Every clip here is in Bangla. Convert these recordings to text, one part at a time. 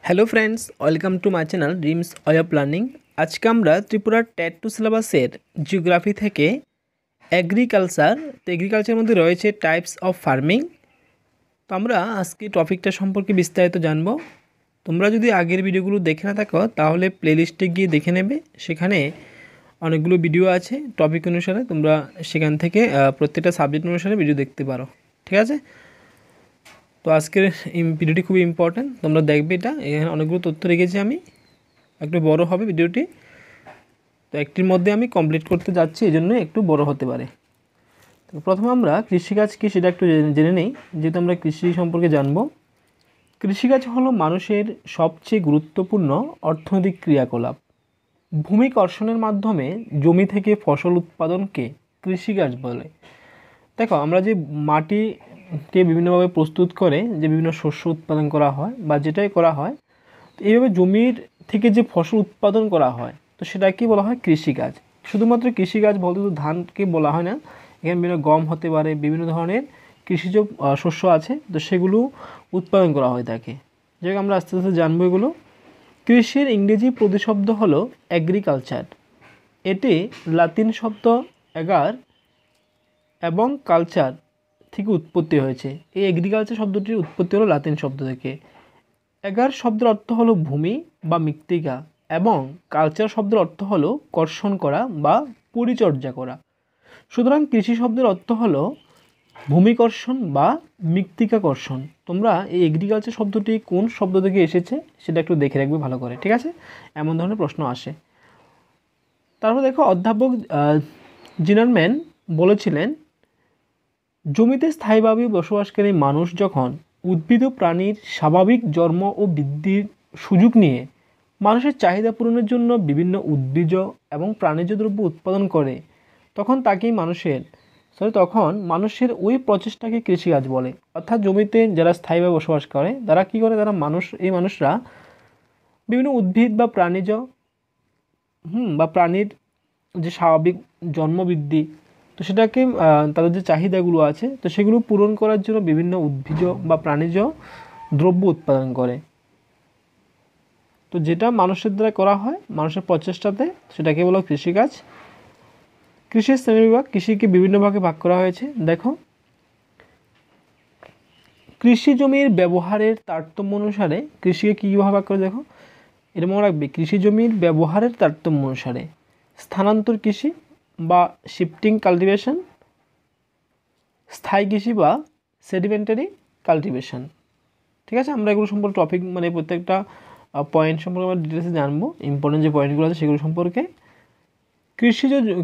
Hello friends, welcome to my channel dreams way of learning. আজকে আমরা ত্রিপুরার টেট টু সিলেবাসের জিওগ্রাফি থেকে এগ্রিকালচারের মধ্যে রয়েছে টাইপস অফ ফার্মিং। তো আমরা আজকে টপিকটা সম্পর্কে বিস্তারিত জানবো। তোমরা যদি আগের ভিডিওগুলো দেখে না থাকো তাহলে প্লেলিস্টে গিয়ে দেখে নেবে, সেখানে অনেকগুলো ভিডিও আছে টপিক অনুসারে। তোমরা সেখান থেকে প্রত্যেকটা সাবজেক্ট অনুসারে ভিডিও দেখতে পারো, ঠিক আছে। তো আজকের ভিডিওটি খুবই ইম্পর্ট্যান্ট, তোমরা দেখবে। এখানে অনেকগুলো তথ্য রেখেছি আমি, একটু বড় হবে ভিডিওটি, তো একটির মধ্যে আমি কমপ্লিট করতে যাচ্ছি, এই জন্য একটু বড় হতে পারে। তো প্রথমে আমরা কৃষিকাজ কী সেটা একটু জেনে নেই, যেহেতু আমরা কৃষি সম্পর্কে জানবো। কৃষিকাজ হলো মানুষের সবচেয়ে গুরুত্বপূর্ণ অর্থনৈতিক ক্রিয়াকলাপ। ভূমি কর্ষণের মাধ্যমে জমি থেকে ফসল উৎপাদনকে কৃষিকাজ বলে। দেখো, আমরা যে মাটিকে বিভিন্নভাবে প্রস্তুত করে যে বিভিন্ন শস্য উৎপাদন করা হয় বা যেটাই করা হয়, তো এইভাবে জমির থেকে যে ফসল উৎপাদন করা হয়, তো সেটাকে বলা হয় কৃষিকাজ। শুধুমাত্র কৃষিকাজ বলতে তো ধানকে বলা হয় না, এখানে বিভিন্ন গম হতে পারে, বিভিন্ন ধরনের কৃষিজ শস্য আছে, তো সেগুলো উৎপাদন করা হয় থাকে। যাই হোক, আমরা আস্তে আস্তে জানবো এগুলো। কৃষির ইংরেজি প্রতিশব্দ হলো এগ্রিকালচার। এটি লাতিন শব্দ এগার এবং কালচার থেকে উৎপত্তি হয়েছে। এই এগ্রিকালচার শব্দটির উৎপত্তি হলো লাতিন শব্দ থেকে। এগার শব্দের অর্থ হলো ভূমি বা মৃত্তিকা এবং কালচার শব্দের অর্থ হলো কর্ষণ করা বা পরিচর্যা করা। সুতরাং কৃষি শব্দের অর্থ হলো ভূমিকর্ষণ বা মৃত্তিকা কর্ষণ। তোমরা এই এগ্রিকালচার শব্দটি কোন শব্দ থেকে এসেছে সেটা একটু দেখে রাখবে ভালো করে, ঠিক আছে। এমন ধরনের প্রশ্ন আসে। তারপর দেখো, অধ্যাপক জিনারম্যান বলেছিলেন, জমিতে স্থায়ীভাবে বসবাসকারী মানুষ যখন উদ্ভিদ ও প্রাণীর স্বাভাবিক জন্ম ও বৃদ্ধির সুযোগ নিয়ে মানুষের চাহিদা পূরণের জন্য বিভিন্ন উদ্ভিজ এবং প্রাণীজ দ্রব্য উৎপাদন করে, তখন মানুষের ওই প্রচেষ্টাকে কৃষিকাজ বলে। অর্থাৎ জমিতে যারা স্থায়ীভাবে বসবাস করে তারা কী করে, এই মানুষরা বিভিন্ন উদ্ভিদ বা প্রাণীজ বা প্রাণীর যে স্বাভাবিক জন্মবৃদ্ধি, তো সেটাকে তাদের যে চাহিদাগুলো আছে তো সেগুলো পূরণ করার জন্য বিভিন্ন উদ্ভিজ বা প্রাণীজ দ্রব্য উৎপাদন করে। তো যেটা মানুষের দ্বারা করা হয়, মানুষের প্রচেষ্টাতে, সেটাকে বলা কৃষিকাজ। কৃষির শ্রেণীবিভাগ, কৃষিকে বিভিন্ন ভাগে ভাগ করা হয়েছে। দেখো, কৃষি জমির ব্যবহারের তারতম্য অনুসারে কৃষিকে কীভাবে ভাগ করে, দেখো এটা মনে রাখবে। কৃষি জমির ব্যবহারের তারতম্য অনুসারে স্থানান্তর কৃষি বা শিফটিং কাল্টিভেশন, স্থায়ী কৃষি বা সেডিমেন্টারি কাল্টিভেশন, ঠিক আছে। আমরা এগুলো সম্পর্কে টপিক প্রত্যেকটা পয়েন্ট সম্পর্কে আমরা ডিটেলসে জানবো, ইম্পর্টেন্ট যে পয়েন্টগুলো আছে সেগুলো সম্পর্কে।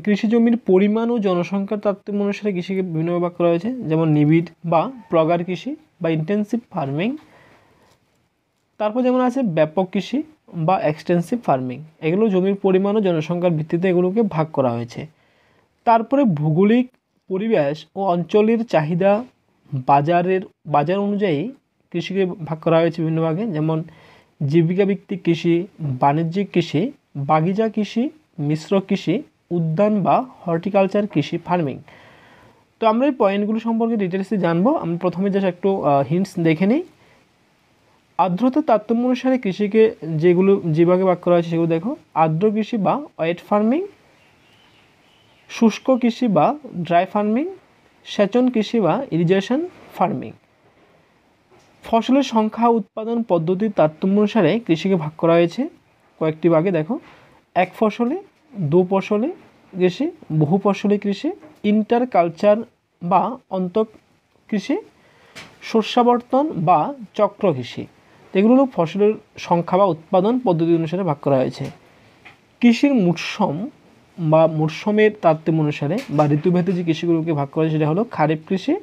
কৃষি জমির পরিমাণ ও জনসংখ্যার তারতম্য অনুসারে কৃষিকে বিভিন্ন ভাগ করা হয়েছে, যেমন নিবিড় বা প্রগার কৃষি বা ইন্টেন্সিভ ফার্মিং। তারপর যেমন আছে ব্যাপক কৃষি বা এক্সটেন্সিভ ফার্মিং। এগুলো জমির পরিমাণ ও জনসংখ্যার ভিত্তিতে এগুলোকে ভাগ করা হয়েছে। তারপরে ভৌগোলিক পরিবেশ ও অঞ্চলের চাহিদা, বাজার অনুযায়ী কৃষিকে ভাগ করা হয়েছে বিভিন্ন ভাগে, যেমন জীবিকা ভিত্তিক কৃষি, বাণিজ্যিক কৃষি, বাগিচা কৃষি, মিশ্র কৃষি, উদ্যান বা হর্টিকালচার কৃষি ফার্মিং। তো আমরা এই পয়েন্টগুলো সম্পর্কে ডিটেলসে জানবো। আমি প্রথমে জাস্ট একটু হিন্টস দেখে নিই। আর্দ্রতার তারতম্য অনুসারে কৃষিকে যে ভাগে ভাগ করা হয়েছে সেগুলো দেখো। আর্দ্র কৃষি বা ওয়েট ফার্মিং, শুষ্ক কৃষি বা ড্রাই ফার্মিং, সেচন কৃষি বা ইরিগেশন ফার্মিং। ফসলের সংখ্যা উৎপাদন পদ্ধতির তারতম্য অনুসারে কৃষিকে ভাগ করা হয়েছে কয়েকটি ভাগে। দেখো, এক ফসলে, দু ফসলে কৃষি, বহু ফসলি কৃষি, ইন্টার কালচার বা অন্তঃ কৃষি, শস্যাবর্তন বা চক্র কৃষি। এগুলো হলো ফসলের সংখ্যা বা উৎপাদন পদ্ধতি অনুসারে ভাগ করা হয়েছে। কৃষির মরশুমের তারতম্য অনুসারে বা ঋতুভেদে যে কৃষিগুলোকে ভাগ করা হয়েছে সেটা হলো খারিফ কৃষি,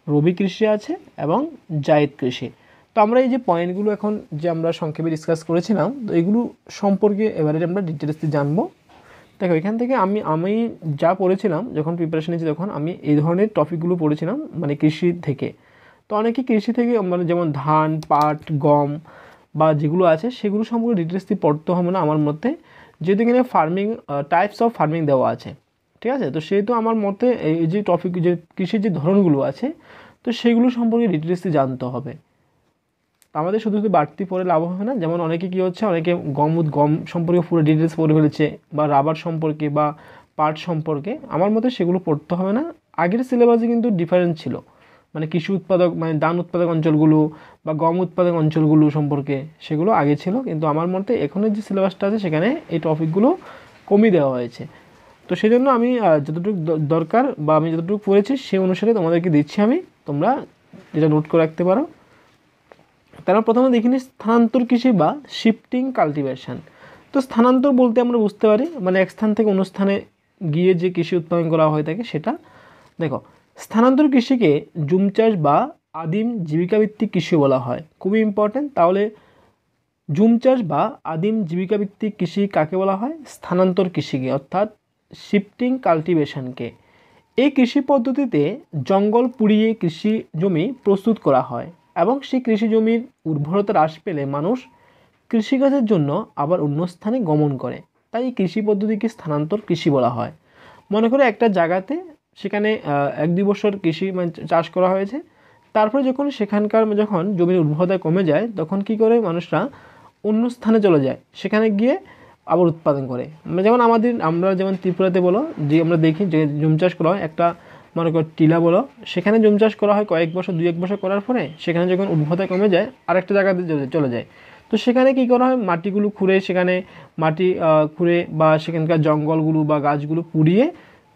রবি কৃষি আছে এবং জায়েদ কৃষি। তো আমরা এই যে পয়েন্টগুলো এখন যে আমরা সংক্ষেপে ডিসকাস করেছিলাম, তো এগুলো সম্পর্কে এবারে আমরা ডিটেলসে জানবো। দেখো, এখান থেকে আমি যা পড়েছিলাম, যখন প্রিপারেশন নিয়েছি তখন আমি এই ধরনের টপিকগুলো পড়েছিলাম, কৃষি থেকে। তো অনেকে কৃষি থেকে যেমন ধান, পাট, গম বা যেগুলো আছে সেগুলো সম্পর্কে ডিটেলসলি পড়তে হবে না আমার মতে, যেহেতু এখানে টাইপস অফ ফার্মিং দেওয়া আছে, ঠিক আছে। তো সেহেতু আমার মতে এই যে টপিক, যে কৃষির যে ধরনগুলো আছে, তো সেগুলো সম্পর্কে ডিটেলসলি জানতে হবে। তো আমাদের শুধু শুধু বাড়তি পড়ে লাভ হবে না। যেমন অনেকে কী হচ্ছে, অনেকে গম সম্পর্কে পুরো ডিটেলস পড়ে ফেলেছে, বা রাবার সম্পর্কে বা পাট সম্পর্কে। আমার মতে সেগুলো পড়তে হবে না। আগের সিলেবাসে কিন্তু ডিফারেন্স ছিল, মানে কৃষি উৎপাদক মানে ধান উৎপাদক অঞ্চলগুলো বা গম উৎপাদক অঞ্চলগুলো সম্পর্কে সেগুলো আগে ছিল, কিন্তু আমার মতে এখনের যে সিলেবাসটা আছে সেখানে এই টপিকগুলো কমিয়ে দেওয়া হয়েছে। তো সেই জন্য আমি যতটুকু দরকার বা আমি যতটুকু পড়েছি সেই অনুসারে তোমাদেরকে দিচ্ছি আমি, তোমরা যেটা নোট করে রাখতে পারো। তারপর প্রথমে দেখিনি স্থানান্তর কৃষি বা শিফটিং কাল্টিভেশন। তো স্থানান্তর বলতে আমরা বুঝতে পারি মানে এক স্থান থেকে অন্য স্থানে গিয়ে যে কৃষি উৎপাদন করা হয়ে থাকে সেটা। দেখো, স্থানান্তর কৃষিকে জুম চাষ বা আদিম জীবিকাভিত্তিক কৃষি বলা হয়, খুবই ইম্পর্ট্যান্ট। তাহলে জুম চাষ বা আদিম জীবিকাভিত্তিক কৃষি কাকে বলা হয়? স্থানান্তর কৃষিকে, অর্থাৎ শিফটিং কাল্টিভেশনকে। এই কৃষি পদ্ধতিতে জঙ্গল পুড়িয়ে কৃষি জমি প্রস্তুত করা হয় এবং সেই কৃষি জমির উর্বরতা হ্রাস পেলে মানুষ কৃষিকাজের জন্য আবার অন্য স্থানে গমন করে, তাই এই কৃষি পদ্ধতিকে স্থানান্তর কৃষি বলা হয়। মনে করে একটা জায়গাতে সেখানে 1-2 বছর কৃষি মানে চাষ করা হয়েছে, তারপরে যখন সেখানকার যখন জমির উর্বরতা কমে যায় তখন কি করে মানুষরা অন্য স্থানে চলে যায়, সেখানে গিয়ে আবার উৎপাদন করে। যেমন আমরা যেমন ত্রিপুরাতে বলো যে আমরা দেখি যে জুম চাষ করা হয়, একটা মনে করো টিলা বলো, সেখানে জুম চাষ করা হয় কয়েক বছর 2-1 বছর করার পরে সেখানে যখন উর্বরতা কমে যায় আরেকটা জায়গাতে চলে যায়। তো সেখানে কী করা হয়, মাটিগুলো খুঁড়ে সেখানে মাটি খুঁড়ে বা সেখানকার জঙ্গলগুলো বা গাছগুলো পুড়িয়ে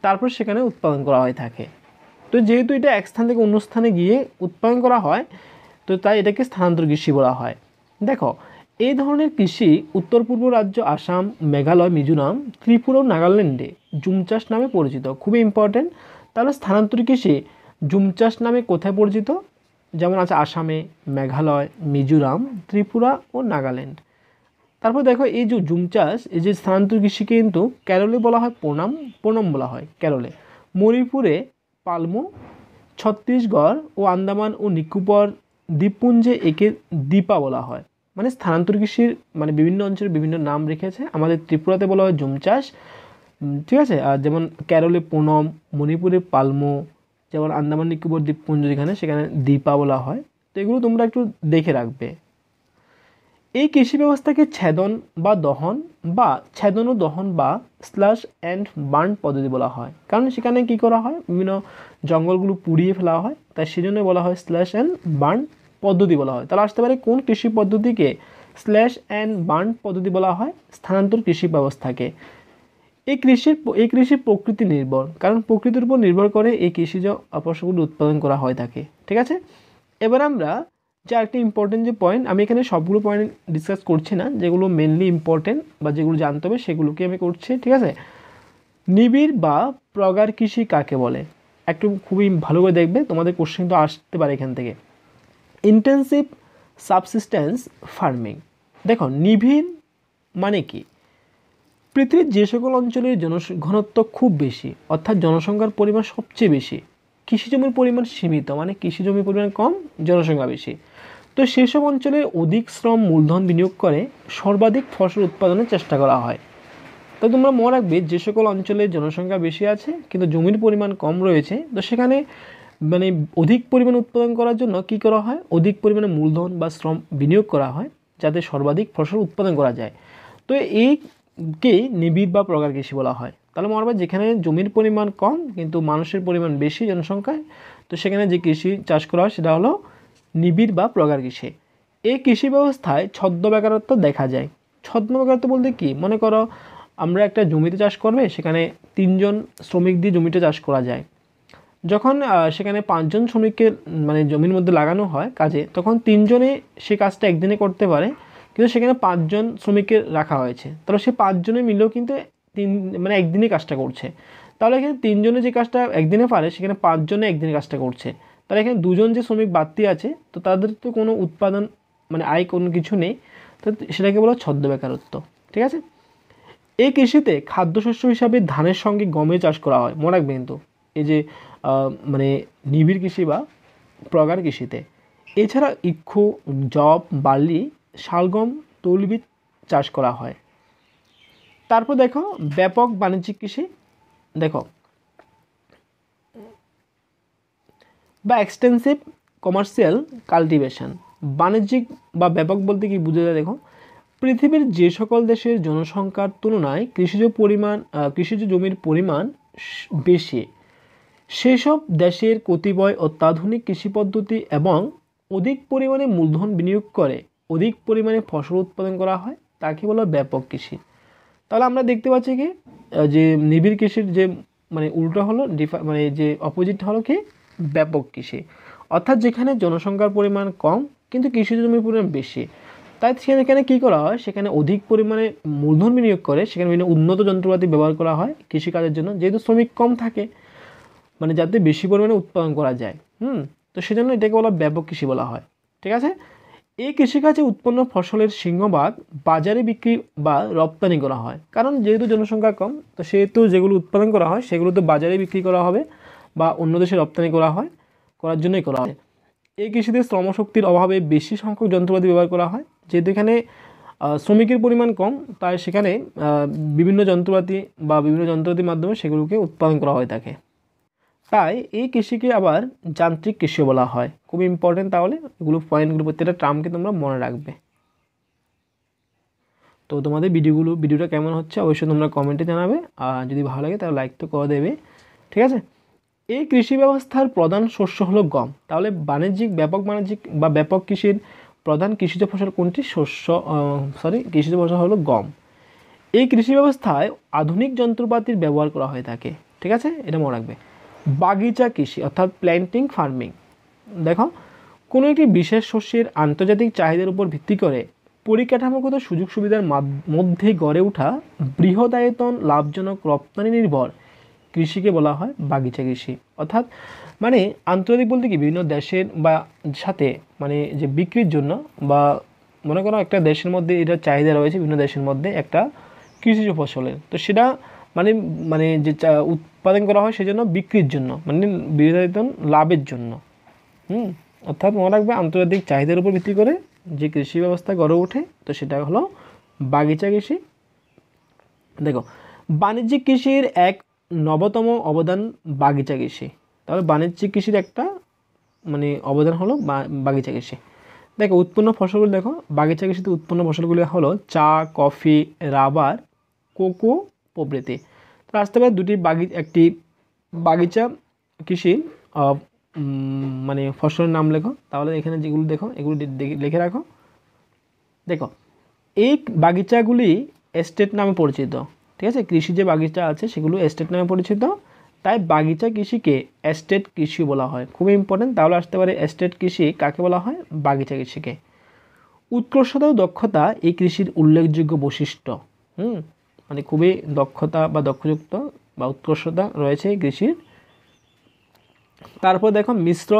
তারপর সেখানে উৎপাদন করা হয়ে থাকে। তো যেহেতু এটা এক স্থান থেকে অন্য স্থানে গিয়ে উৎপাদন করা হয়, তো তাই এটাকে স্থানান্তর কৃষি বলা হয়। দেখো, এই ধরনের কৃষি উত্তর পূর্ব রাজ্য আসাম, মেঘালয়, মিজোরাম, ত্রিপুরা ও নাগাল্যান্ডে জুম চাষ নামে পরিচিত, খুবই ইম্পর্টেন্ট। তাহলে স্থানান্তর কৃষি জুম চাষ নামে কোথায় পরিচিত? যেমন আছে আসামে, মেঘালয়, মিজোরাম, ত্রিপুরা ও নাগাল্যান্ড। তারপর দেখো, এই যে জুম চাষ, এই যে স্থানান্তর কৃষিকে কিন্তু কেরলে বলা হয় প্রণম বলা হয় কেরলে, মণিপুরে পালমো, ছত্তিশগড় ও আন্দামান ও নিকোবর দ্বীপপুঞ্জে একে দীপা বলা হয়। মানে স্থানান্তর কৃষির মানে বিভিন্ন অঞ্চলে বিভিন্ন নাম রেখেছে। আমাদের ত্রিপুরাতে বলা হয় জুম চাষ, ঠিক আছে। আর যেমন কেরলে প্রণম, মণিপুরে পালমো, যেমন আন্দামান নিকোবর দ্বীপপুঞ্জ যেখানে সেখানে দীপা বলা হয়। তো এগুলো তোমরা একটু দেখে রাখবে। এই কৃষি ব্যবস্থাকে ছেদন ও দহন বা স্ল্যাশ অ্যান্ড বার্ন পদ্ধতি বলা হয়, কারণ সেখানে কি করা হয়, বিভিন্ন জঙ্গলগুলো পুড়িয়ে ফেলা হয়, তাই সেজন্য বলা হয় স্ল্যাশ অ্যান্ড বার্ন পদ্ধতি বলা হয়। তাহলে আসতে পারে কোন কৃষি পদ্ধতিকে স্ল্যাশ অ্যান্ড বার্ন পদ্ধতি বলা হয়? স্থানান্তর কৃষি ব্যবস্থাকে। এই কৃষির প্রকৃতি নির্ভর, কারণ প্রকৃতির উপর নির্ভর করে এই কৃষিজ ফসলগুলো উৎপাদন করা হয়ে থাকে, ঠিক আছে। এবার আমরা যে একটা ইম্পর্টেন্ট যে পয়েন্ট, আমি এখানে সবগুলো পয়েন্ট ডিসকাস করছি না, যেগুলো মেনলি ইম্পর্টেন্ট বা যেগুলো জানতে হবে সেগুলোকে আমি করছি, ঠিক আছে। নিবিড় বা প্রগার কৃষি কাকে বলে? একটু খুবই ভালো করে দেখবে, তোমাদের কোশ্চেন তো আসতে পারে এখান থেকে। Intensive subsistence farming. দেখো, নিবিড় মানে কি? পৃথিবীর যে সকল অঞ্চলের ঘনত্ব খুব বেশি, অর্থাৎ জনসংখ্যার পরিমাণ সবচেয়ে বেশি, কৃষিজমির পরিমাণ সীমিত, মানে কৃষিজমির পরিমাণ কম, জনসংখ্যা বেশি, তো সেসব অঞ্চলে অধিক শ্রম মূলধন বিনিয়োগ করে সর্বাধিক ফসল উৎপাদনের চেষ্টা করা হয়। তো তোমরা মনে রাখবে, যে সকল অঞ্চলে জনসংখ্যা বেশি আছে কিন্তু জমির পরিমাণ কম রয়েছে, তো সেখানে মানে অধিক পরিমাণ উৎপাদন করার জন্য কি করা হয়, অধিক পরিমাণে মূলধন বা শ্রম বিনিয়োগ করা হয় যাতে সর্বাধিক ফসল উৎপাদন করা যায়। তো এইকেই নিবিড় বা প্রগার কৃষি বলা হয়। তাহলে মনে রাখবে, যেখানে জমির পরিমাণ কম কিন্তু মানুষের পরিমাণ বেশি জনসংখ্যায়, তো সেখানে যে কৃষি চাষ করা হয় সেটা হলো নিবিড় বা প্রগার কৃষি। এই কৃষি ব্যবস্থায় ছদ্ম বেকারত্ব দেখা যায়। ছদ্ম বেকারত্ব বলতে কি, মনে করো আমরা একটা জমিতে চাষ করবে, সেখানে 3 জন শ্রমিক দিয়ে জমিটা চাষ করা যায়। যখন সেখানে 5 জন শ্রমিককে মানে জমির মধ্যে লাগানো হয় কাজে, তখন 3 জনে সে কাজটা একদিনে করতে পারে, কিন্তু সেখানে 5 জন শ্রমিককে রাখা হয়েছে, তাহলে সে 5 জনে মিলেও কিন্তু মানে একদিনে কাজটা করছে। তাহলে এখানে 3 জনে যে কাজটা একদিনে পারে সেখানে 5 জনে একদিনে কাজটা করছে। তাহলে এখানে 2 জন যে শ্রমিক বাড়তি আছে, তো তাদের তো কোনো উৎপাদন মানে আয় কোনো কিছু নেই, তো সেটাকে বলা ছদ্ম বেকারত্ব, ঠিক আছে। এই কৃষিতে খাদ্যশস্য হিসাবে ধানের সঙ্গে গমের চাষ করা হয়, মনে রাখবে কিন্তু এই যে মানে নিবিড় কৃষি বা প্রগার কৃষিতে। এছাড়া ইক্ষু, যব, বার্লি, শালগম, তৈলবীজ চাষ করা হয়। তারপর দেখো ব্যাপক বাণিজ্যিক কৃষি, দেখো বা এক্সটেন্সিভ কমার্শিয়াল কাল্টিভেশন। বাণিজ্যিক বা ব্যাপক বলতে কি বোঝা যায় দেখো, পৃথিবীর যে সকল দেশের জনসংখ্যার তুলনায় কৃষিজ জমির পরিমাণ বেশি, সেসব দেশের কতিপয় অত্যাধুনিক কৃষি পদ্ধতি এবং অধিক পরিমাণে মূলধন বিনিয়োগ করে অধিক পরিমাণে ফসল উৎপাদন করা হয়, তাকে বলা ব্যাপক কৃষি। তাহলে আমরা দেখতে পাচ্ছি কি যে নিবিড় কৃষির যে মানে উল্টো হলো মানে যে অপোজিট হলো কি ব্যাপক কৃষি, অর্থাৎ যেখানে জনসংখ্যার পরিমাণ কম কিন্তু কৃষিজ জমির পরিমাণ বেশি, তাই সেখানে কী করা হয়, সেখানে অধিক পরিমাণে মূলধন বিনিয়োগ করে সেখানে বিভিন্ন উন্নত যন্ত্রপাতি ব্যবহার করা হয় কৃষিকাজের জন্য, যেহেতু শ্রমিক কম থাকে মানে যাতে বেশি পরিমাণে উৎপাদন করা যায়। তো সেজন্য এটাকে বলা ব্যাপক কৃষি বলা হয়। ঠিক আছে, এই কৃষিকাজে উৎপন্ন ফসলের সিংহভাগ বাজারে বিক্রি বা রপ্তানি করা হয়, কারণ যেহেতু জনসংখ্যা কম তো সেহেতু যেগুলো উৎপাদন করা হয় সেগুলো তো বাজারে বিক্রি করা হবে বা অন্য দেশে রপ্তানি করার জন্যই করা হয়। এই কৃষিতে শ্রমশক্তির অভাবে বেশি সংখ্যক যন্ত্রপাতি ব্যবহার করা হয়, যেহেতু এখানে শ্রমিকের পরিমাণ কম তাই সেখানে বিভিন্ন যন্ত্রপাতির মাধ্যমে সেগুলোকে উৎপাদন করা হয়ে থাকে। তাই এই কৃষিকে আবার যান্ত্রিক কৃষি বলা হয়। খুব ইম্পর্টেন্ট, তাহলে এগুলো পয়েন্টগুলো প্রত্যেকটা টার্মকে তোমরা মনে রাখবে। তো তোমাদের ভিডিওটা কেমন হচ্ছে অবশ্যই তোমরা কমেন্টে জানাবে, আর যদি ভালো লাগে তাহলে লাইক তো করে দেবে। ঠিক আছে, এই কৃষি ব্যবস্থার প্রধান শস্য হলো গম। তাহলে ব্যাপক কৃষির প্রধান কৃষিজ ফসল কোনটি? কৃষিজ ফসল হলো গম। এই কৃষি ব্যবস্থায় আধুনিক যন্ত্রপাতির ব্যবহার করা হয়ে থাকে। ঠিক আছে, এটা মনে রাখবে। বাগিচা কৃষি অর্থাৎ প্ল্যান্টিং ফার্মিং, দেখো কোনো একটি বিশেষ শস্যের আন্তর্জাতিক চাহিদার উপর ভিত্তি করে পরিকাঠামোগত সুযোগ সুবিধার মধ্যে গড়ে ওঠা বৃহদায়তন লাভজনক রপ্তানি নির্ভর কৃষিকে বলা হয় বাগিচা কৃষি। অর্থাৎ মানে আন্তর্জাতিক বলতে কি বিভিন্ন দেশের বা সাথে মানে যে বিক্রির জন্য বা মনে করো একটা দেশের মধ্যে এটা চাহিদা রয়েছে বিভিন্ন দেশের মধ্যে একটা কৃষিজ ফসলের, তো সেটা মানে যে উৎপাদন করা হয় সেজন্য বিক্রির জন্য মানে বৃহদায়তন লাভের জন্য। অর্থাৎ মনে রাখবে আন্তর্জাতিক চাহিদার উপর ভিত্তি করে যে কৃষি ব্যবস্থা গড়ে ওঠে তো সেটা হলো বাগিচা কৃষি। দেখো বাণিজ্যিক কৃষির এক নবতম অবদান বাগিচা কৃষি। তাহলে বাণিজ্যিক কৃষির একটা মানে অবদান হলো বাগিচা কৃষি। দেখো উৎপন্ন ফসলগুলো, দেখো বাগিচা কৃষিতে উৎপন্ন ফসলগুলো হলো চা, কফি, রাবার, কোকো প্রভৃতি। তো আসতে পারে একটি বাগিচা কৃষি মানে ফসলের নাম লেখো। তাহলে এখানে যেগুলো দেখো এগুলো লিখে রাখো। দেখো এই বাগিচাগুলি এস্টেট নামে পরিচিত। ঠিক আছে, কৃষি যে বাগিচা আছে সেগুলো এস্টেট নামে পরিচিত, তাই বাগিচা কৃষিকে এস্টেট কৃষি বলা হয়। খুবই ইম্পর্টেন্ট, তাহলে আসতে পারে এস্টেট কৃষি কাকে বলা হয়? বাগিচা কৃষিকে। উৎকর্ষতা ও দক্ষতা এই কৃষির উল্লেখযোগ্য বৈশিষ্ট্য। মানে খুবই দক্ষতা বা দক্ষযুক্ত বা উৎকর্ষতা রয়েছে এই কৃষির। তারপর দেখো মিশ্র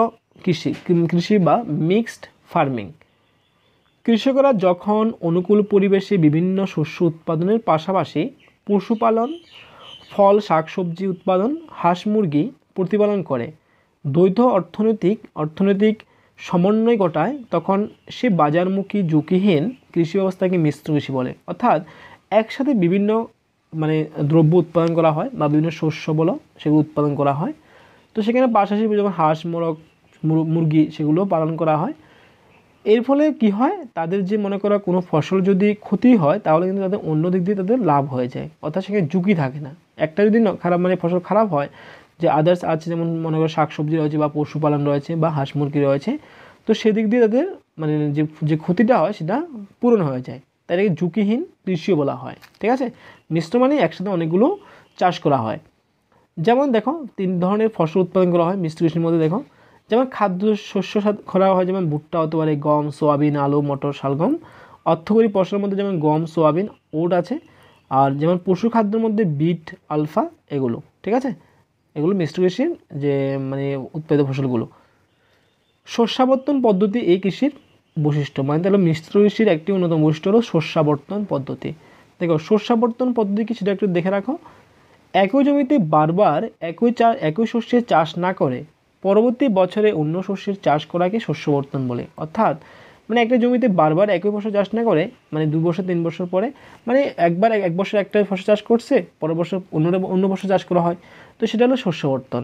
কৃষি বা মিক্সড ফার্মিং। কৃষকরা যখন অনুকূল পরিবেশে বিভিন্ন শস্য উৎপাদনের পাশাপাশি পশুপালন, ফল শাকসবজি উৎপাদন, হাঁস মুরগি প্রতিপালন করে দ্বৈত অর্থনৈতিক সমন্বয় ঘটায়, তখন সে বাজারমুখী ঝুঁকিহীন কৃষি ব্যবস্থাকে মিশ্র কৃষি বলে। অর্থাৎ একসাথে বিভিন্ন মানে দ্রব্য উৎপাদন করা হয় বা বিভিন্ন শস্য বলো সেগুলো উৎপাদন করা হয়, তো সেখানে পাশাপাশি যখন হাঁস মুরগি সেগুলো পালন করা হয়। এর ফলে কি হয়, তাদের যে মনে করা কোনো ফসল যদি ক্ষতি হয় তাহলে কিন্তু তাদের অন্য দিক দিয়ে তাদের লাভ হয়ে যায়, অর্থাৎ সেখানে ঝুঁকি থাকে না। একটা যদি খারাপ মানে ফসল খারাপ হয়, যে আদার্স আছে যেমন মনে করো শাকসবজি রয়েছে বা পশুপালন রয়েছে বা হাঁস মুরগি রয়েছে, তো সেদিক দিয়ে তাদের মানে যে ক্ষতিটা হয় সেটা পূরণ হয়ে যায়, তাই এটাকে ঝুঁকিহীন কৃষিও বলা হয়। ঠিক আছে, মিশ্র মানে একসাথে অনেকগুলো চাষ করা হয়। যেমন দেখো 3 ধরনের ফসল উৎপাদন করা হয় মিশ্র কৃষির মধ্যে। দেখো যেমন খাদ্য শস্য করা হয়, যেমন ভুট্টা হতে পারে, গম, সোয়াবিন, আলু, মটর, শালগম। অর্থকরী ফসলের মধ্যে যেমন গম, সোয়াবিন, ওট আছে। আর যেমন পশু খাদ্যের মধ্যে বিট, আলফা এগুলো। ঠিক আছে, এগুলো মিশ্র কৃষির যে মানে উৎপাদিত ফসলগুলো। শস্যাবর্তন পদ্ধতি এই কৃষির বৈশিষ্ট্য, মানে তাহলে মিশ্র কৃষির একটি অন্যতম বৈশিষ্ট্য হলো শস্যাবর্তন পদ্ধতি। দেখো শস্যাবর্তন পদ্ধতি কি সেটা একটু দেখে রাখো। একই জমিতে বারবার একই শস্যের চাষ না করে পরবর্তী বছরে অন্য শস্যের চাষ করাকে শস্যাবর্তন বলে। অর্থাৎ মানে একটা জমিতে বারবার একই ফসল চাষ না করে মানে 2 বছর 3 বছর পরে মানে এক বছর একটা ফসল চাষ করছে, পরের বছর অন্য ফসল চাষ করা হয়, তো সেটা হলো শস্যাবর্তন।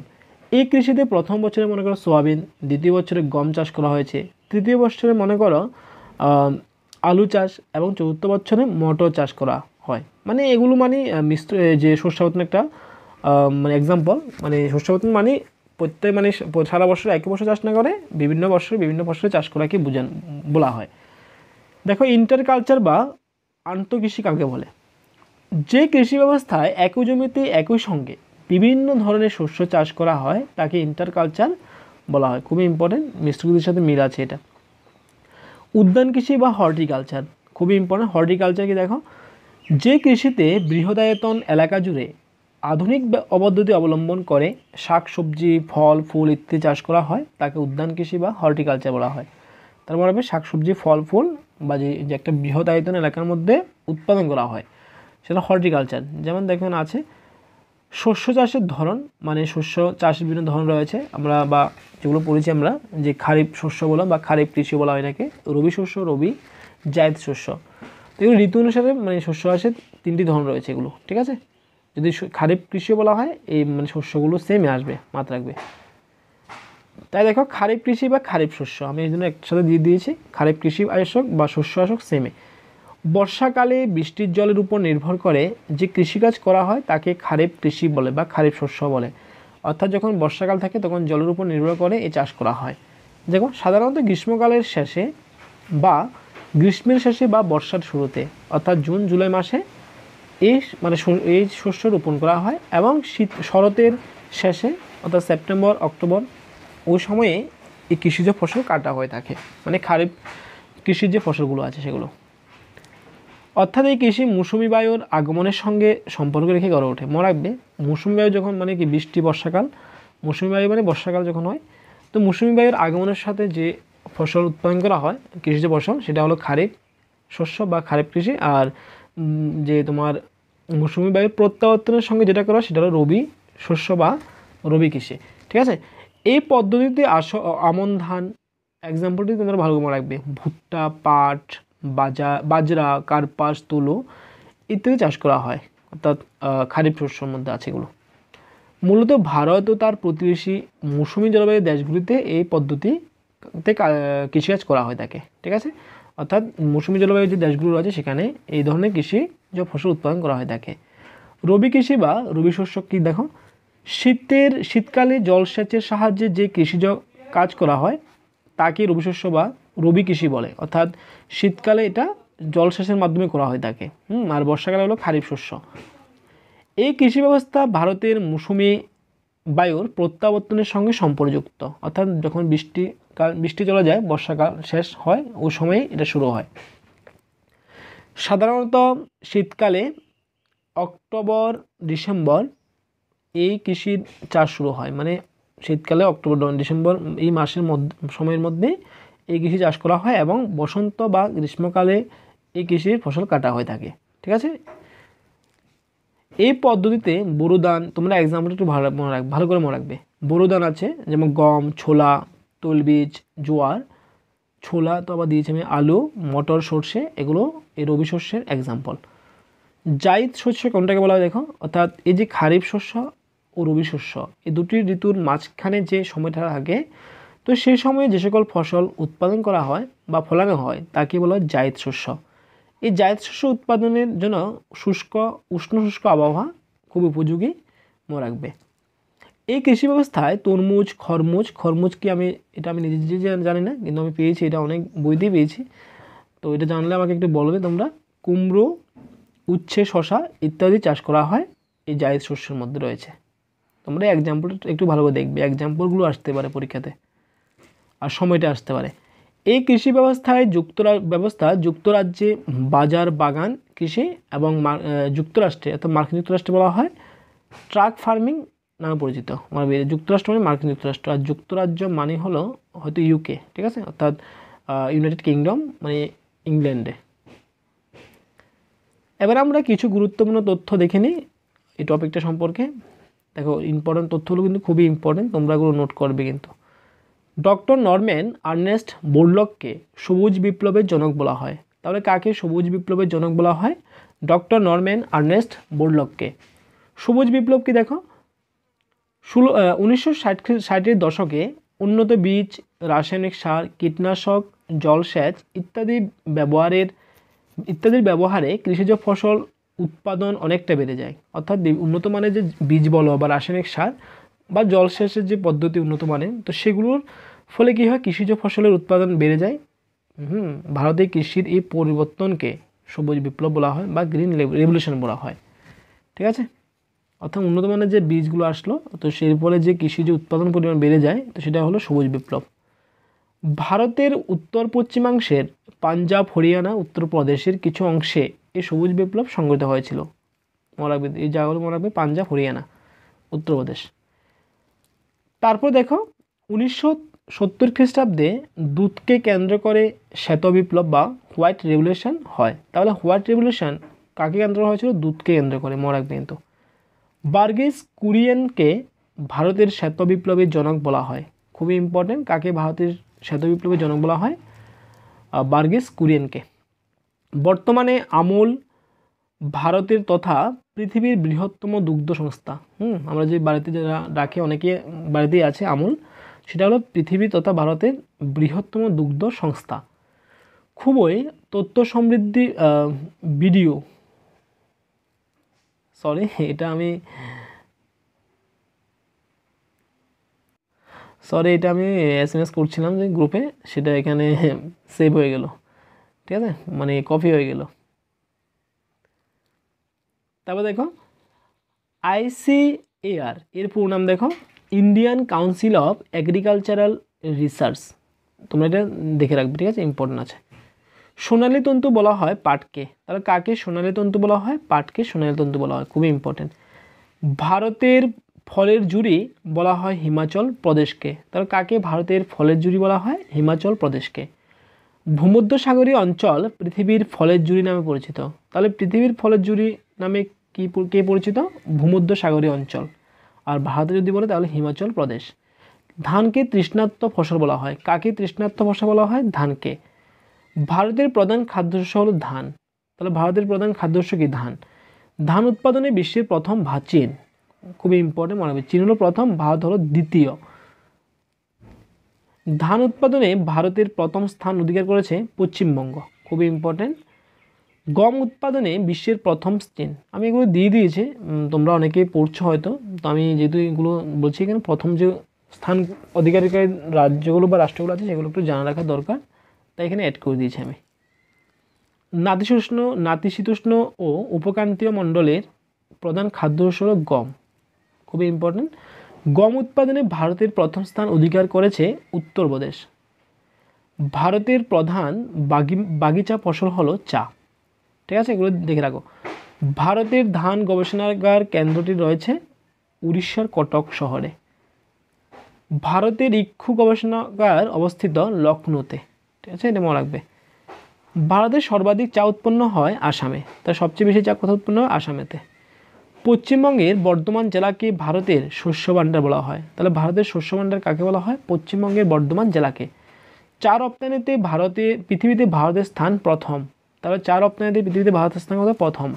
এই কৃষিতে প্রথম বছরে মনে করো সোয়াবিন, দ্বিতীয় বছরে গম চাষ করা হয়েছে, তৃতীয় বছরে মনে করো আলু চাষ এবং চতুর্থ বছরে মটর চাষ করা হয়। মানে এগুলো মানে মিশ্র যে শস্যাবর্তন একটা মানে এক্সাম্পল, মানে শস্যাবর্তন মানে প্রত্যেক মানে সারা বছর একই বছর চাষ না করে বিভিন্ন বছরে বিভিন্ন ফসলে চাষ করাকে বলা হয়। দেখো ইন্টার কালচার বা আন্তঃকৃষি কাকে বলে? যে কৃষি ব্যবস্থায় একই জমিতে একই সঙ্গে বিভিন্ন ধরনের শস্য চাষ করা হয় তাকে ইন্টার কালচার বলা হয়। খুবই ইম্পর্টেন্ট, মিশ্র কৃষির সাথে মিল আছে এটা। উদ্যান কৃষি বা হর্টিকালচার খুবই ইম্পর্টেন্ট। হর্টিকালচার কি দেখো, যে কৃষিতে বৃহদায়তন এলাকা জুড়ে আধুনিক পদ্ধতি অবলম্বন করে শাক সবজি ফল ফুল ইত্যাদি চাষ করা হয় তাকে উদ্যান কৃষি বা হর্টিকালচার বলা হয়। তার মানে শাক সবজি ফল ফুল বা যে একটা বৃহৎ আয়তন এলাকার মধ্যে উৎপাদন করা হয় সেটা হর্টিকালচার। যেমন দেখুন আছে শস্য চাষের ধরন, মানে শস্য চাষের বিভিন্ন ধরন রয়েছে আমরা বা যেগুলো পড়েছি আমরা, যে খারিফ শস্য বলা বা খারিফ কৃষি বলা হয় এটাকে, রবি শস্য, রবি জায়দ শস্য। তো এগুলো ঋতু অনুসারে মানে শস্য চাষের তিনটি ধরন রয়েছে এগুলো, ঠিক আছে। যদি খারিফ কৃষি বলা হয় এই মানে শস্যগুলো সেমে আসবে, মাত্রা রাখবে। তাই দেখো খারিফ কৃষি বা খারিফ শস্য আমি এই জন্য একসাথে দিয়ে দিয়েছি, খারিফ কৃষি আয়সক বা শস্য আয়সক সেমে। বর্ষাকালে বৃষ্টির জলের উপর নির্ভর করে যে কৃষিকাজ করা হয় তাকে খারিফ কৃষি বলে বা খারিফ শস্য বলে। অর্থাৎ যখন বর্ষাকাল থাকে তখন জলের উপর নির্ভর করে এই চাষ করা হয়। দেখো সাধারণত গ্রীষ্মকালের শেষে বা গ্রীষ্মের শেষে বা বর্ষার শুরুতে অর্থাৎ জুন জুলাই মাসে এই শস্য রোপণ করা হয় এবং শরতের শেষে অর্থাৎ সেপ্টেম্বর অক্টোবর ওই সময়ে এই কৃষিজ ফসল কাটা হয়ে থাকে, মানে খারিফ কৃষির যে ফসলগুলো আছে সেগুলো। অর্থাৎ এই কৃষি মৌসুমি বায়ুর আগমনের সঙ্গে সম্পর্ক রেখে গড়ে ওঠে। মনে রাখবে মৌসুমি বায়ু যখন মানে কি বৃষ্টি বর্ষাকাল, মৌসুমি বায়ু মানে বর্ষাকাল যখন হয়, তো মৌসুমি বায়ুর আগমনের সাথে যে ফসল উৎপাদন করা হয় কৃষিজ ফসল সেটা হলো খারিফ শস্য বা খারিফ কৃষি। আর যে তোমার মৌসুমি বায়ুর প্রত্যাবর্তনের সঙ্গে যেটা করা সেটা হলো রবি শস্য বা রবি কৃষি, ঠিক আছে। এই পদ্ধতিতে আমন ধান এক্সাম্পলটি তোমরা ভালো মনে রাখবে, ভুট্টা পাট বাজরা কার্পাস তুলো ইত্যাদি চাষ করা হয়, অর্থাৎ খারিফ শস্যের মধ্যে আছে এগুলো। মূলত ভারত ও তার প্রতিবেশী মৌসুমী জলবায়ুর দেশগুলিতে এই পদ্ধতিতে কৃষিকাজ করা হয় থাকে, ঠিক আছে। অর্থাৎ মৌসুমী জলবায়ুর যে দেশগুলো আছে সেখানে এই ধরনের কৃষিজ ফসল উৎপাদন করা হয় থাকে। রবি কৃষি বা রবি শস্য কি দেখো, শীতকালে জলসেচের সাহায্যে যে কৃষিজ কাজ করা হয় তাকে রবি শস্য বা রবি কৃষি বলে। অর্থাৎ শীতকালে এটা জলসেচের মাধ্যমে করা হয় থাকে, আর বর্ষাকালে হলো খারিফ শস্য। এই কৃষি ব্যবস্থা ভারতের মৌসুমি বায়ুর প্রত্যাবর্তনের সঙ্গে সম্পর্কযুক্ত। অর্থাৎ যখন বৃষ্টি চলে যায় বর্ষাকাল শেষ হয় ওই সময়ে এটা শুরু হয়। সাধারণত শীতকালে অক্টোবর ডিসেম্বর এই কৃষির চাষ শুরু হয়, মানে শীতকালে অক্টোবর ডিসেম্বর এই মাসের সময়ের মধ্যে এই কৃষি চাষ করা হয় এবং বসন্ত বা গ্রীষ্মকালে এই কৃষির ফসল কাটা হয়ে থাকে, ঠিক আছে। এই পদ্ধতিতে বোরো ধান, তোমরা এক্সাম্পল একটু ভালো করে মনে রাখবে। বোরো ধান আছে যেমন গম, ছোলা, তৈলবীজ, জোয়ার, ছোলা তো আবার দিয়েছি আমি, আলু, মটর, সর্ষে, এগুলো এই রবি শস্যের এক্সাম্পল। জায়দ শস্য কোনটাকে বলা হয় দেখো, অর্থাৎ এই যে খারিফ শস্য ও রবি শস্য এই দুটি ঋতুর মাঝখানে যে সময়টা থাকে, তো সেই সময়ে যে সকল ফসল উৎপাদন করা হয় বা ফলানো হয় তাকে বলা হয় জায়দ শস্য। এই জায়দ শস্য উৎপাদনের জন্য উষ্ণ শুষ্ক আবহাওয়া খুব উপযোগী মনে রাখবে। এই কৃষি ব্যবস্থায় তরমুজ, খরমুজ কি আমি নিজে জানি না, কিন্তু আমি পেয়েছি, এটা অনেক বইতেই পেয়েছি, তো এটা জানলে আমাকে একটু বলবে তোমরা। কুমড়ো, উচ্ছে, শশা ইত্যাদি চাষ করা হয় এই জায়দ শস্যের মধ্যে রয়েছে। তোমরা এক্সাম্পলটা একটু ভালো করে দেখবে, এক্সাম্পলগুলো আসতে পারে পরীক্ষাতে আর সময়টা আসতে পারে। এই কৃষি ব্যবস্থায় যুক্তরাজ্যে বাজার বাগান কৃষি এবং যুক্তরাষ্ট্রে অর্থাৎ মার্কিন যুক্তরাষ্ট্রে বলা হয় ট্রাক ফার্মিং নামে পরিচিত। যুক্তরাষ্ট্র মানে মার্কিন যুক্তরাষ্ট্র, আর যুক্তরাজ্য মানে হলো হয়তো ইউকে, ঠিক আছে, অর্থাৎ ইউনাইটেড কিংডম মানে ইংল্যান্ডে। এবার আমরা কিছু গুরুত্বপূর্ণ তথ্য দেখে নিই এই টপিকটা সম্পর্কে। দেখো ইম্পর্টেন্ট তথ্যগুলো কিন্তু খুবই ইম্পর্টেন্ট, তোমরা এগুলো নোট করবে কিন্তু। ডক্টর নরম্যান আর্নেস্ট বোরলগকে সবুজ বিপ্লবের জনক বলা হয়। তাহলে কাকে সবুজ বিপ্লবের জনক বলা হয়? ডক্টর নরম্যান আর্নেস্ট বোরলগকে। সবুজ বিপ্লব কি দেখো, 1960-এর দশকে উন্নত বীজ, রাসায়নিক সার, কীটনাশক, জলসেচ ইত্যাদির ব্যবহারে কৃষিজ ফসল উৎপাদন অনেকটা বেড়ে যায়। অর্থাৎ উন্নত মানের যে বীজ বলো বা রাসায়নিক সার বা জলসেচের যে পদ্ধতি উন্নত মানের, তো সেগুলোর ফলে কী হয়, কৃষিজ ফসলের উৎপাদন বেড়ে যায়। ভারতে কৃষির এই পরিবর্তনকে সবুজ বিপ্লব বলা হয় বা গ্রিন রেভলিউশন বলা হয়। ঠিক আছে, অর্থাৎ উন্নত মানের যে বীজগুলো আসলো, তো সেই ফলে যে কৃষিজ উৎপাদন পরিমাণ বেড়ে যায়, তো সেটা হলো সবুজ বিপ্লব। ভারতের উত্তর পশ্চিমাংশের পাঞ্জাব, হরিয়ানা, উত্তরপ্রদেশের কিছু অংশে এই সবুজ বিপ্লব সংঘটিত হয়েছিল। মনে রাখবে এই জায়গাগুলো, মনে রাখবে পাঞ্জাব, হরিয়ানা, উত্তরপ্রদেশ। তারপর দেখো 1970 খ্রিস্টাব্দে দুধকে কেন্দ্র করে শ্বেত বিপ্লব বা হোয়াইট রেভলিউশন হয়। তাহলে হোয়াইট রেভলিউশন কাকে কেন্দ্র হয়েছিল? দুধকে কেন্দ্র করে, মনে রাখবে কিন্তু। বার্গেস কুরিয়েনকে ভারতের শ্বেত বিপ্লবের জনক বলা হয়। খুবই ইম্পর্টেন্ট, কাকে ভারতের শ্বেত বিপ্লবের জনক বলা হয়? বার্গেস কুরিয়েনকে। বর্তমানে আমুল ভারতের তথা পৃথিবীর বৃহত্তম দুগ্ধ সংস্থা। আমরা যে বাড়িতে যারা রাখে, অনেকে বাড়িতেই আছে আমুল, সেটা হলো পৃথিবী তথা ভারতের বৃহত্তম দুগ্ধ সংস্থা। খুবই তথ্য সমৃদ্ধি ভিডিও, সরি এটা আমি SMS করছিলাম যে গ্রুপে, সেটা এখানে সেভ হয়ে গেল। ঠিক আছে, মানে কপি হয়ে গেল। তারপর দেখো ICAR এর পুরো নাম দেখো, Indian council of agricultural research. তোমরা এটা দেখে রাখবে, ঠিক আছে, ইম্পর্টেন্ট আছে। সোনালী তন্তু বলা হয় পাটকে। তাহলে কাকে সোনালী তন্তু বলা হয়? পাটকে সোনালী তন্তু বলা হয়, খুবই ইম্পর্টেন্ট। ভারতের ফলের জুড়ি বলা হয় হিমাচল প্রদেশকে। তাহলে কাকে ভারতের ফলের জুড়ি বলা হয়? হিমাচল প্রদেশকে। ভূমধ্যসাগরীয় অঞ্চল পৃথিবীর ফলের জুড়ি নামে পরিচিত। তাহলে পৃথিবীর ফলের জুড়ি নামে কে পরিচিত? ভূমধ্যসাগরীয় অঞ্চল। আর ভারতে যদি বলে তাহলে হিমাচল প্রদেশ। ধানকে তৃষ্ণার্ত ফসল বলা হয়। কাকে তৃষ্ণার্ত ফসল বলা হয়? ধানকে। ভারতের প্রধান খাদ্যশস্য হলো ধান। তাহলে ভারতের প্রধান খাদ্যশস্য কি? ধান। ধান উৎপাদনে বিশ্বের প্রথম চীন। খুবই ইম্পর্টেন্ট, মনে রাখবে, চীন হলো প্রথম, ভারত হলো দ্বিতীয়। ধান উৎপাদনে ভারতের প্রথম স্থান অধিকার করেছে পশ্চিমবঙ্গ, খুবই ইম্পর্টেন্ট। গম উৎপাদনে বিশ্বের প্রথম চীন। আমি এগুলো দিয়ে দিয়েছি, তোমরা অনেকেই পড়ছো হয়তো, তো আমি যেহেতু এগুলো বলছি, এখানে প্রথম যে স্থান অধিকারীকারী রাজ্যগুলো বা রাষ্ট্রগুলো আছে সেগুলো একটু জানা রাখা দরকার, তাই এখানে অ্যাড করে দিয়েছি আমি। নাতিশীতোষ্ণ ও উপক্রান্তীয় মণ্ডলের প্রধান খাদ্যশস্য হলো গম, খুবই ইম্পর্টেন্ট। গম উৎপাদনে ভারতের প্রথম স্থান অধিকার করেছে উত্তরপ্রদেশ। ভারতের প্রধান বাগিচা ফসল হলো চা। ঠিক আছে, এগুলো দেখে রাখো। ভারতের ধান গবেষণাগার কেন্দ্রটি রয়েছে উড়িষ্যার কটক শহরে। ভারতের ইক্ষু গবেষণাগার অবস্থিত লখনৌতে। ঠিক আছে, এটা মনে রাখবে। ভারতের সর্বাধিক চা উৎপন্ন হয় আসামে। তার সবচেয়ে বেশি চা কোথায় উৎপন্ন হয়? আসামেতে। পশ্চিমবঙ্গের বর্ধমান জেলাকে ভারতের শস্য ভাণ্ডার বলা হয়। তাহলে ভারতের শস্য ভাণ্ডার কাকে বলা হয়? পশ্চিমবঙ্গের বর্ধমান জেলাকে। চা রপ্তানিতে পৃথিবীতে ভারতের স্থান প্রথম। তাহলে চা রপ্তানিতে পৃথিবীতে ভারতের স্থান কত? প্রথম।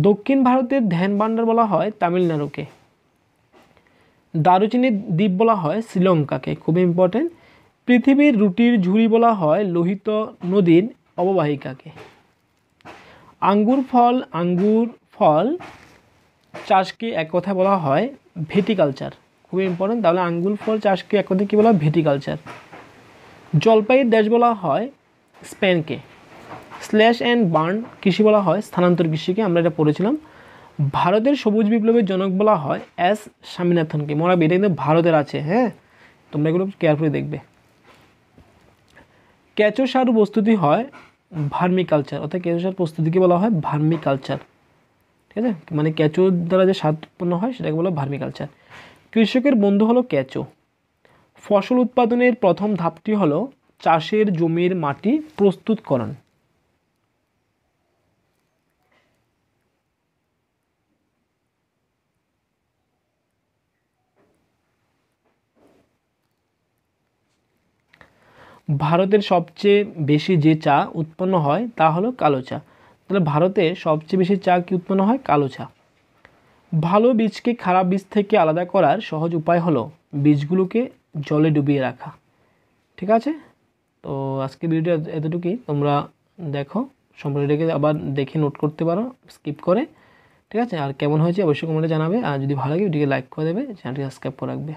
দক্ষিণ ভারতের ধ্যান ভাণ্ডার বলা হয় তামিলনাড়ুকে। দারুচিনি দ্বীপ বলা হয় শ্রীলঙ্কাকে, খুবই ইম্পর্টেন্ট। পৃথিবীর রুটির ঝুড়ি বলা হয় লোহিত নদীর অববাহিকাকে। আঙ্গুর ফল চাষকে এক কথায় বলা হয় ভিটিকালচার, খুবই ইম্পর্টেন্ট। তাহলে আঙ্গুর ফল চাষকে এক কথায় কী বলা হয়? ভিটিকালচার। জলপাইয়ের দেশ বলা হয় স্পেনকে। স্ল্যাশ অ্যান্ড বার্ন কৃষি বলা হয় স্থানান্তর কৃষিকে, আমরা এটা পড়েছিলাম। ভারতের সবুজ বিপ্লবের জনক বলা হয় S স্বামীনাথনকে। মনে রাখবে, এটা কিন্তু ভারতের আছে, হ্যাঁ, তোমরা এগুলো কেয়ারফুলি দেখবে। কেঁচো সার প্রস্তুতি হয় ভার্মিকালচার, অর্থাৎ কেঁচো সার প্রস্তুতিকে বলা হয় ভার্মিকালচার। ঠিক আছে, মানে কেঁচোর দ্বারা যে সার উৎপন্ন হয় সেটাকে বলা হয় ভার্মিকালচার। কৃষকের বন্ধু হলো কেঁচো। ফসল উৎপাদনের প্রথম ধাপটি হলো চাষের জমির মাটি প্রস্তুতকরণ। ভারতের সবচেয়ে বেশি যে চা উৎপন্ন হয় তা হলো কালো চা। তাহলে ভারতে সবচেয়ে বেশি চা কি উৎপন্ন হয়? কালো চা। ভালো বীজকে খারাপ বীজ থেকে আলাদা করার সহজ উপায় হলো বীজগুলোকে জলে ডুবিয়ে রাখা। ঠিক আছে, তো আজকে ভিডিওটা এতটুকুই। তোমরা দেখো, সম্পূর্ণ এটাকে আবার দেখে নোট করতে পারো স্কিপ করে। ঠিক আছে, আর কেমন হয়েছে অবশ্যই কমেন্টে জানাবে। আর যদি ভালো লাগে ভিডিওকে লাইক করে দেবে, চ্যানেলটি সাবস্ক্রাইব করে রাখবে।